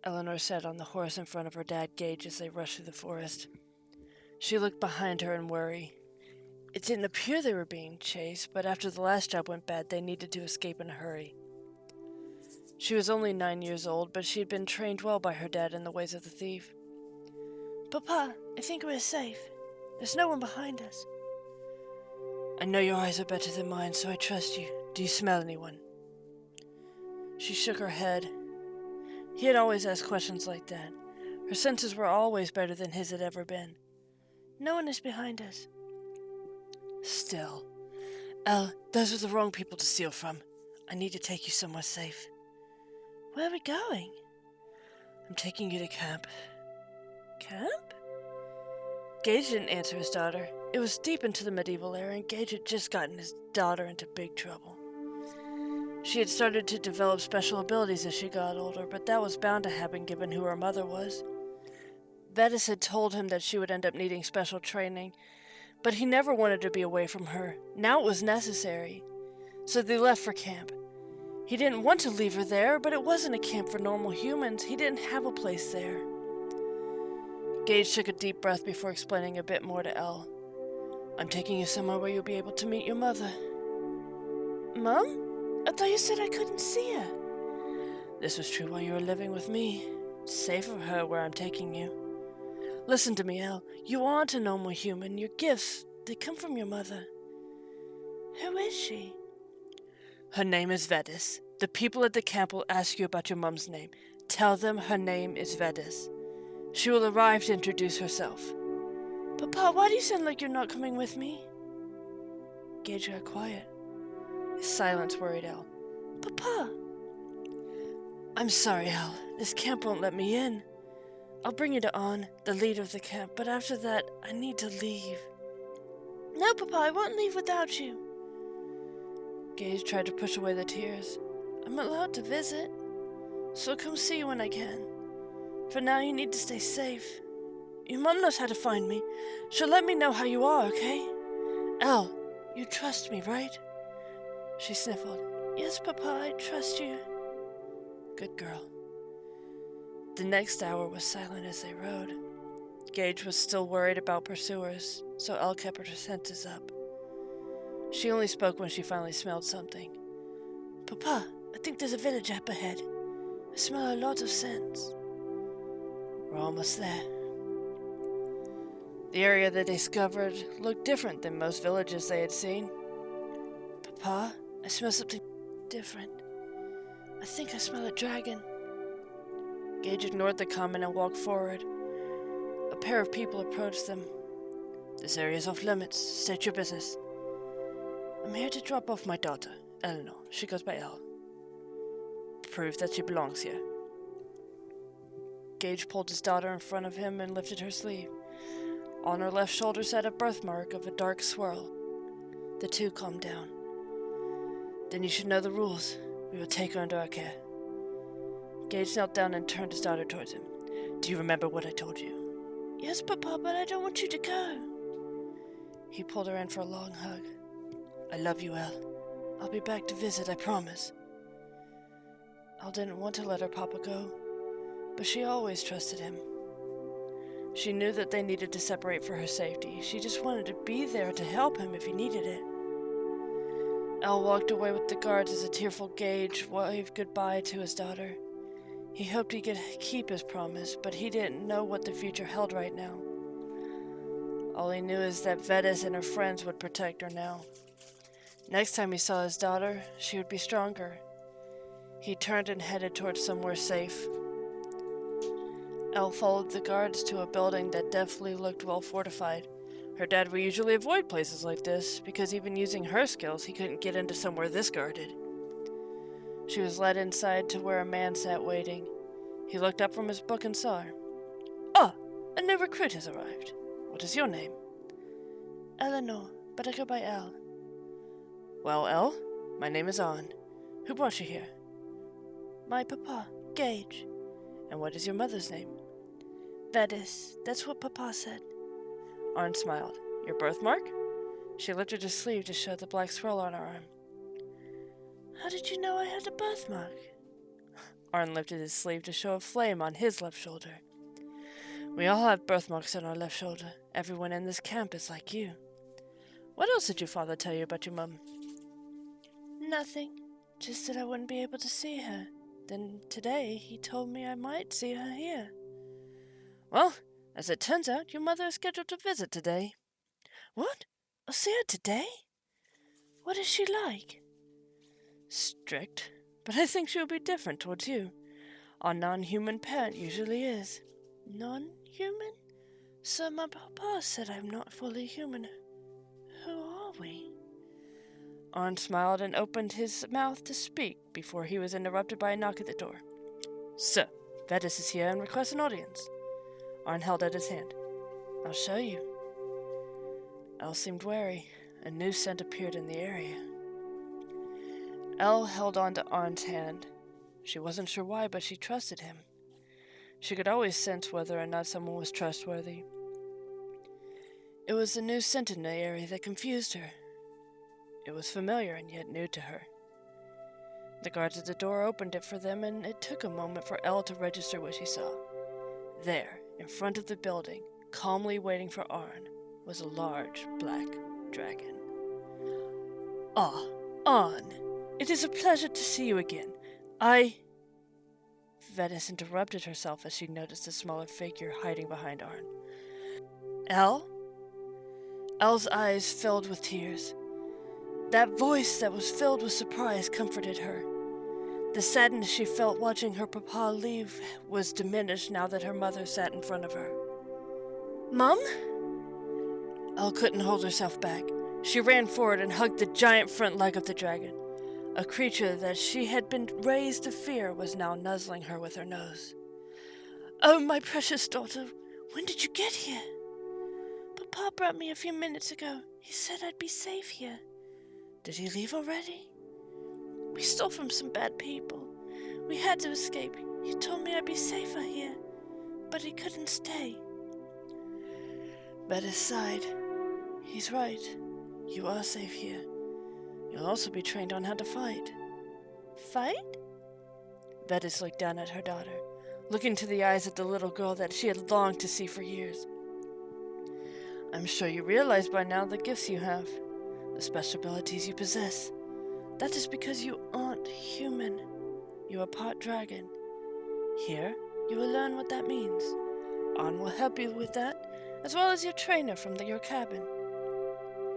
Eleanor sat on the horse in front of her dad, Gage, as they rushed through the forest. She looked behind her in worry. It didn't appear they were being chased, but after the last job went bad, they needed to escape in a hurry. She was only 9 years old, but she had been trained well by her dad in the ways of the thief. Papa, I think we're safe. There's no one behind us. I know your eyes are better than mine, so I trust you. Do you smell anyone? She shook her head. He had always asked questions like that. Her senses were always better than his had ever been. No one is behind us. Still. Elle, those are the wrong people to steal from. I need to take you somewhere safe. Where are we going? I'm taking you to camp. Camp? Gage didn't answer his daughter. It was deep into the medieval era, and Gage had just gotten his daughter into big trouble. She had started to develop special abilities as she got older, but that was bound to happen given who her mother was. Vetis had told him that she would end up needing special training, but he never wanted to be away from her. Now it was necessary. So they left for camp. He didn't want to leave her there, but it wasn't a camp for normal humans. He didn't have a place there. Gage took a deep breath before explaining a bit more to Elle. I'm taking you somewhere where you'll be able to meet your mother. Mom? I thought you said I couldn't see her. This was true while you were living with me. It's safe for her where I'm taking you. Listen to me, Elle. You aren't a normal human. Your gifts, they come from your mother. Who is she? Her name is Vetis. The people at the camp will ask you about your mom's name. Tell them her name is Vetis. She will arrive to introduce herself. Papa, why do you sound like you're not coming with me? Gage got quiet. His silence worried Elle. Papa! I'm sorry, Elle. This camp won't let me in. I'll bring you to Anne, the leader of the camp, but after that, I need to leave. No, Papa, I won't leave without you. Gage tried to push away the tears. I'm allowed to visit, so I'll come see you when I can. For now, you need to stay safe. Your mom knows how to find me. She'll let me know how you are, okay? Elle, you trust me, right? She sniffled. Yes, Papa, I trust you. Good girl. The next hour was silent as they rode. Gage was still worried about pursuers, so Elle kept her senses up. She only spoke when she finally smelled something. Papa, I think there's a village up ahead. I smell a lot of scents. We're almost there. The area they discovered looked different than most villages they had seen. Papa, I smell something different. I think I smell a dragon. Gage ignored the comment and walked forward. A pair of people approached them. This area is off limits. State your business. I'm here to drop off my daughter, Eleanor. She goes by Elle. Prove that she belongs here. Gage pulled his daughter in front of him and lifted her sleeve. On her left shoulder sat a birthmark of a dark swirl. The two calmed down. Then you should know the rules. We will take her under our care. Gage knelt down and turned his daughter towards him. Do you remember what I told you? Yes, Papa, but I don't want you to go. He pulled her in for a long hug. I love you, Elle. I'll be back to visit, I promise. Elle didn't want to let her papa go, but she always trusted him. She knew that they needed to separate for her safety. She just wanted to be there to help him if he needed it. Elle walked away with the guards as a tearful Gage waved goodbye to his daughter. He hoped he could keep his promise, but he didn't know what the future held right now. All he knew is that Vetis and her friends would protect her now. Next time he saw his daughter, she would be stronger. He turned and headed towards somewhere safe. Elle followed the guards to a building that definitely looked well fortified. Her dad would usually avoid places like this, because even using her skills, he couldn't get into somewhere this guarded. She was led inside to where a man sat waiting. He looked up from his book and saw her. Ah, a new recruit has arrived. What is your name? Eleanor, but I go by Elle. Well, Elle, my name is Anne. Who brought you here? My papa, Gage. And what is your mother's name? Vetis, that's what Papa said. Anne smiled. Your birthmark? She lifted her sleeve to show the black swirl on her arm. How did you know I had a birthmark? Arn lifted his sleeve to show a flame on his left shoulder. We all have birthmarks on our left shoulder. Everyone in this camp is like you. What else did your father tell you about your mum? Nothing. Just that I wouldn't be able to see her. Then today he told me I might see her here. Well, as it turns out, your mother is scheduled to visit today. What? I'll see her today? What is she like? Strict, but I think she'll be different towards you. Our non-human parent usually is. Non-human? So my papa said I'm not fully human. Who are we? Arn smiled and opened his mouth to speak before he was interrupted by a knock at the door. Sir, Vetus is here and requests an audience. Arn held out his hand. I'll show you. Elle seemed wary. A new scent appeared in the area. Elle held on to Arn's hand. She wasn't sure why, but she trusted him. She could always sense whether or not someone was trustworthy. It was the new scent in the area that confused her. It was familiar and yet new to her. The guards at the door opened it for them, and it took a moment for Elle to register what she saw. There, in front of the building, calmly waiting for Arn, was a large black dragon. Ah, Arn, it is a pleasure to see you again. Vetus interrupted herself as she noticed a smaller figure hiding behind Arn. Elle? Elle's eyes filled with tears. That voice that was filled with surprise comforted her. The sadness she felt watching her papa leave was diminished now that her mother sat in front of her. Mum? Elle couldn't hold herself back. She ran forward and hugged the giant front leg of the dragon. A creature that she had been raised to fear was now nuzzling her with her nose. Oh, my precious daughter, when did you get here? Papa brought me a few minutes ago. He said I'd be safe here. Did he leave already? We stole from some bad people. We had to escape. He told me I'd be safer here, but he couldn't stay. Vetus sighed. He's right. You are safe here. You'll also be trained on how to fight. Fight? Vetus looked down at her daughter, looking into the eyes of the little girl that she had longed to see for years. I'm sure you realize by now the gifts you have, the special abilities you possess. That is because you aren't human. You are part dragon. Here, you will learn what that means. Arn will help you with that, as well as your trainer from your cabin.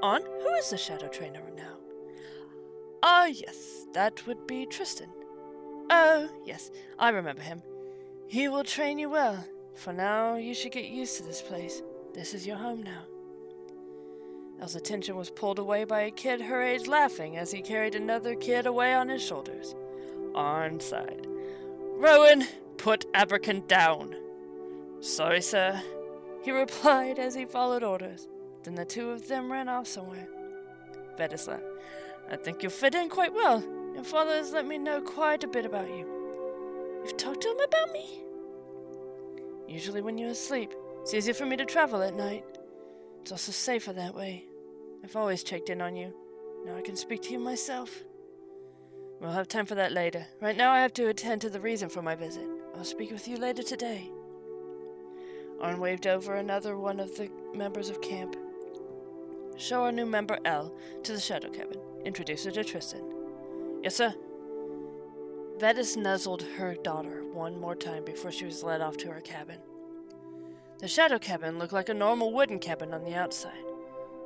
Arn, who is the shadow trainer now? Ah, yes, that would be Tristan. Oh, yes, I remember him. He will train you well. For now, you should get used to this place. This is your home now. Elle's attention was pulled away by a kid her age laughing as he carried another kid away on his shoulders. Arn sighed. Rowan, put Abercon down. Sorry, sir, he replied as he followed orders. Then the two of them ran off somewhere. Vetus laughed. I think you'll fit in quite well. Your father has let me know quite a bit about you. You've talked to him about me? Usually when you're asleep. It's easier for me to travel at night. It's also safer that way. I've always checked in on you. Now I can speak to you myself. We'll have time for that later. Right now I have to attend to the reason for my visit. I'll speak with you later today. Arn waved over another one of the members of camp. Show our new member, Elle, to the shadow cabin. Introduce her to Tristan. Yes, sir. Vetus nuzzled her daughter one more time before she was led off to her cabin. The shadow cabin looked like a normal wooden cabin on the outside.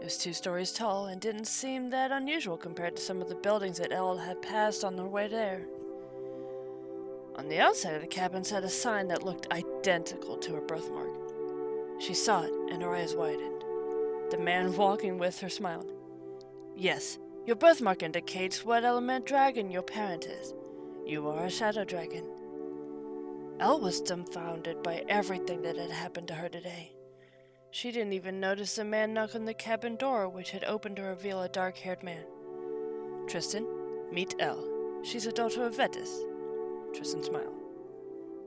It was 2 stories tall and didn't seem that unusual compared to some of the buildings that Elle had passed on her way there. On the outside of the cabin sat a sign that looked identical to her birthmark. She saw it, and her eyes widened. The man walking with her smiled. Yes, your birthmark indicates what element dragon your parent is. You are a shadow dragon. Elle was dumbfounded by everything that had happened to her today. She didn't even notice the man knock on the cabin door, which had opened to reveal a dark-haired man. Tristan, meet Elle. She's a daughter of Vetus. Tristan smiled.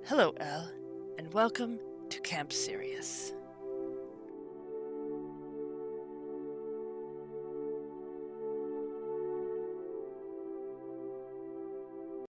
Hello, Elle, and welcome to Camp Sirius.